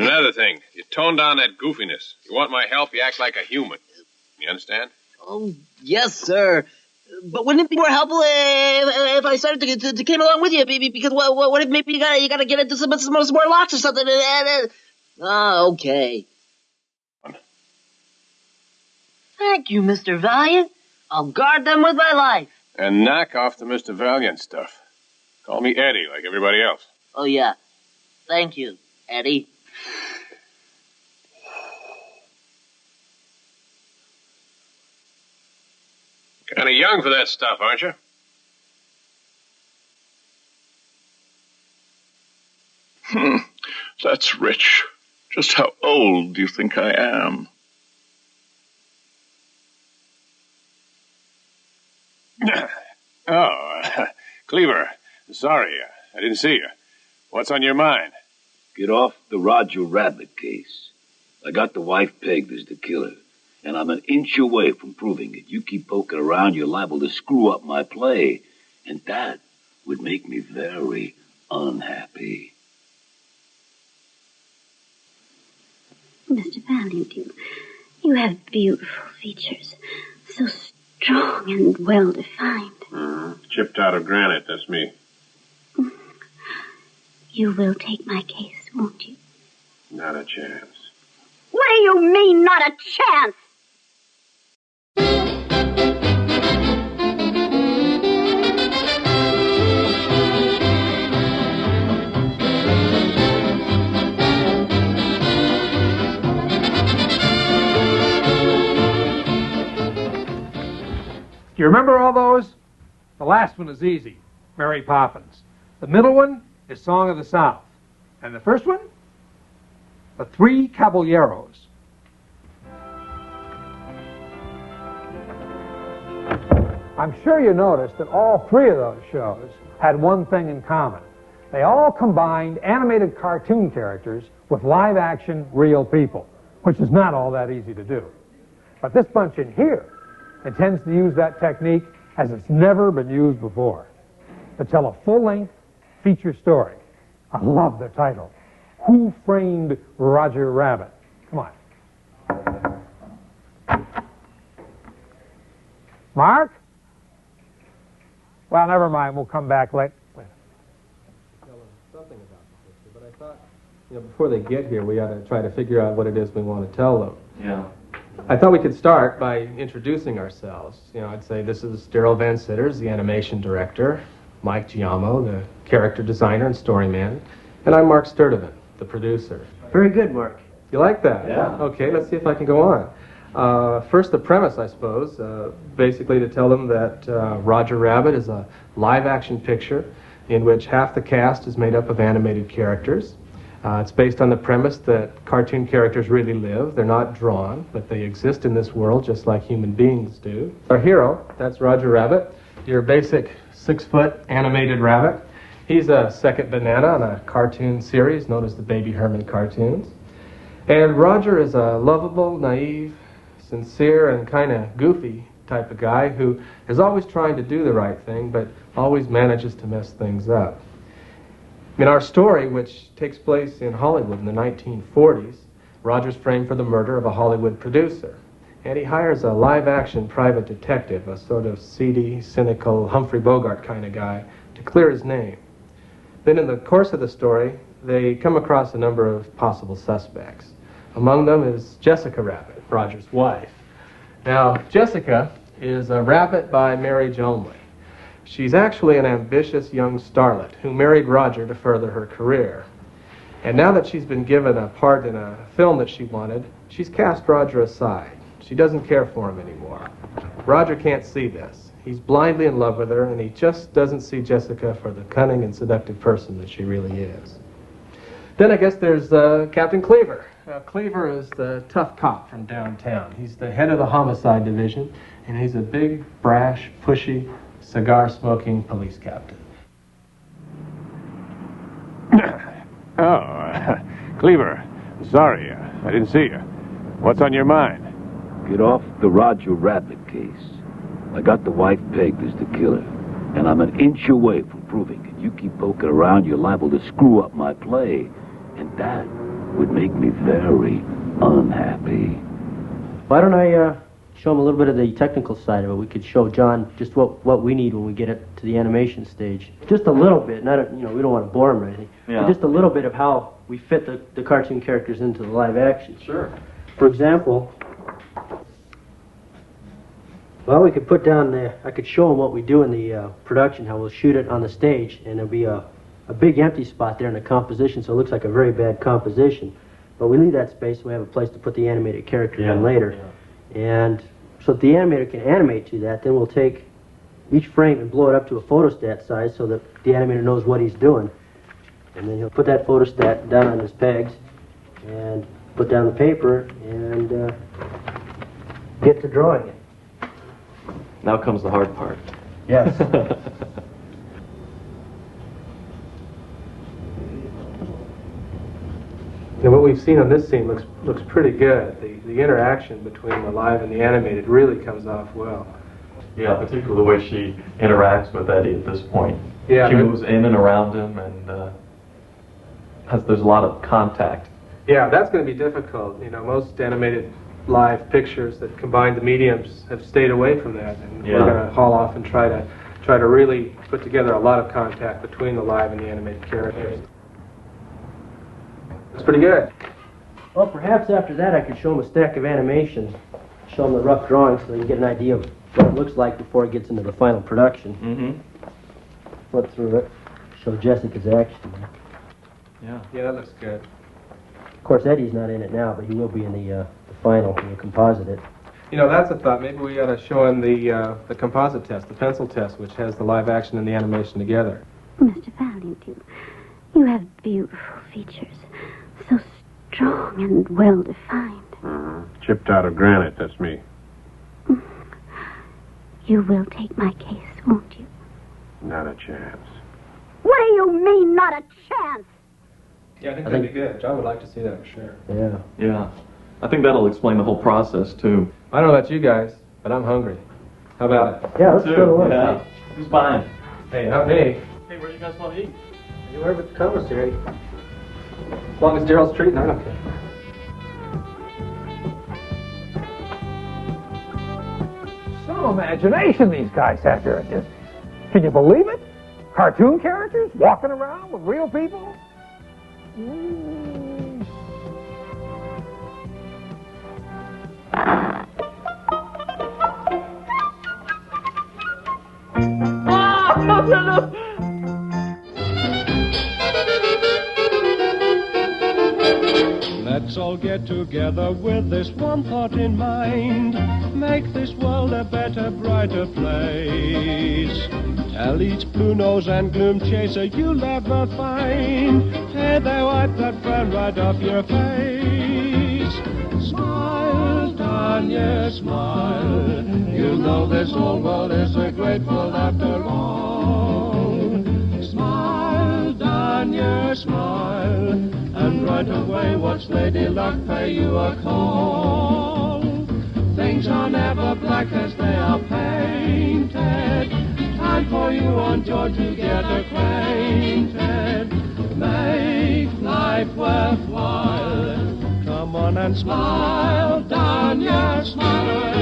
Another thing, you tone down that goofiness. You want my help, you act like a human. You understand? Oh, yes, sir. But wouldn't it be more helpful if I started to came along with you? Because what if maybe you gotta get into some more locks or something? Okay. Thank you, Mr. Valiant. I'll guard them with my life. And knock off the Mr. Valiant stuff. Call me Eddie, like everybody else. Oh, yeah. Thank you, Eddie. Kind of young for that stuff, aren't you? That's rich. Just how old do you think I am? Cleaver. Sorry, I didn't see you. What's on your mind? Get off the Roger Rabbit case. I got the wife pegged as the killer, and I'm an inch away from proving it. You keep poking around, you're liable to screw up my play, and that would make me very unhappy. Mr. Valiant, you have beautiful features, so strong and well-defined. Chipped out of granite, that's me. You will take my case, won't you? Not a chance. What do you mean, not a chance? Do you remember all those? The last one is easy, Mary Poppins. The middle one is Song of the South. And the first one? The Three Caballeros. I'm sure you noticed that all three of those shows had one thing in common. They all combined animated cartoon characters with live-action real people, which is not all that easy to do. But this bunch in here intends to use that technique as it's never been used before, to tell a full-length feature story. I love the title, Who Framed Roger Rabbit? Come on. Mark? Well, never mind. We'll come back later. Tell them something about the picture, but I thought, before they get here, we ought to try to figure out what it is we want to tell them. Yeah. I thought we could start by introducing ourselves. I'd say this is Darrell Van Citters, the animation director, Mike Giamo, the character designer and storyman, and I'm Marc Sturdivant, the producer. Very good, Mark. You like that? Yeah. Okay, let's see if I can go on. First, the premise, I suppose, basically to tell them that Roger Rabbit is a live-action picture in which half the cast is made up of animated characters. It's based on the premise that cartoon characters really live. They're not drawn, but they exist in this world just like human beings do. Our hero, that's Roger Rabbit, your basic 6-foot animated rabbit. He's a second banana on a cartoon series known as the Baby Herman cartoons. And Roger is a lovable, naive, sincere, and kind of goofy type of guy who is always trying to do the right thing, but always manages to mess things up. In our story, which takes place in Hollywood in the 1940s, Roger's framed for the murder of a Hollywood producer. And he hires a live-action private detective, a sort of seedy, cynical Humphrey Bogart kind of guy, to clear his name. Then in the course of the story, they come across a number of possible suspects. Among them is Jessica Rabbit, Roger's wife. Now, Jessica is a rabbit by marriage only. She's actually an ambitious young starlet who married Roger to further her career. And now that she's been given a part in a film that she wanted, she's cast Roger aside. She doesn't care for him anymore. Roger can't see this. He's blindly in love with her, and he just doesn't see Jessica for the cunning and seductive person that she really is. Then I guess there's Captain Cleaver. Cleaver is the tough cop from downtown. He's the head of the homicide division, and he's a big, brash, pushy, cigar-smoking police captain. Cleaver. Sorry, I didn't see you. What's on your mind? Get off the Roger Rabbit case. I got the wife pegged as the killer, and I'm an inch away from proving it. You keep poking around, you're liable to screw up my play, and that would make me very unhappy. Why don't I show him a little bit of the technical side of it? We could show John just what we need when we get it to the animation stage. Just a little bit, not we don't want to bore him or anything. Yeah. But just a little bit of how we fit the cartoon characters into the live action. Sure. For example, well, we could put down I could show him what we do in the production, how we'll shoot it on the stage, and there'll be a big empty spot there in the composition, so it looks like a very bad composition. But we leave that space so we have a place to put the animated character in later. Yeah. And so that the animator can animate to that, then we'll take each frame and blow it up to a photostat size so that the animator knows what he's doing. And then he'll put that photostat down on his pegs and put down the paper and get to drawing it. Now comes the hard part. Yes. Now, what we've seen on this scene looks pretty good. The interaction between the live and the animated really comes off well. Yeah, particularly the way she interacts with Eddie at this point. Yeah, she moves in and around him, and there's a lot of contact. Yeah, that's going to be difficult. Most animated live pictures that combine the mediums have stayed away from that, and we're going to haul off and try to really put together a lot of contact between the live and the animated characters. It's pretty good. Well, perhaps after that I could show him a stack of animation, show him the rough drawings so they can get an idea of what it looks like before it gets into the final production. Mm-hmm. Flip through it, show Jessica's action. Yeah, that looks good. Of course, Eddie's not in it now, but he will be in the final when you composite it. That's a thought. Maybe we ought to show him the composite test, the pencil test, which has the live action and the animation together. Mr. Valiant, you have beautiful features. So strong and well-defined. Chipped out of granite, that's me. You will take my case, won't you? Not a chance. What do you mean, not a chance? Yeah, I think that'd be good. John would like to see that for sure. Yeah. Yeah. I think that'll explain the whole process, too. I don't know about you guys, but I'm hungry. How about it? Yeah, let's go to lunch. Yeah. Who's buying? Hey, not me. Hey, where do you guys want to eat? Anywhere but the commissary. As long as Darrell's treating, I don't care. Some imagination these guys have here. Can you believe it? Cartoon characters walking around with real people? Let's all get together with this one thought in mind. Make this world a better, brighter place. Tell each blue nose and gloom chaser you'll ever find. Hey there, wipe that frown right off your face. Smile, Tanya, smile. You know this whole world is a grateful after all. Smile, Tanya, smile. And right away watch Lady Luck pay you a call. Things are never black as they are painted. Time for you and George to get acquainted. Make life worthwhile. Come on and smile, Danya, smile.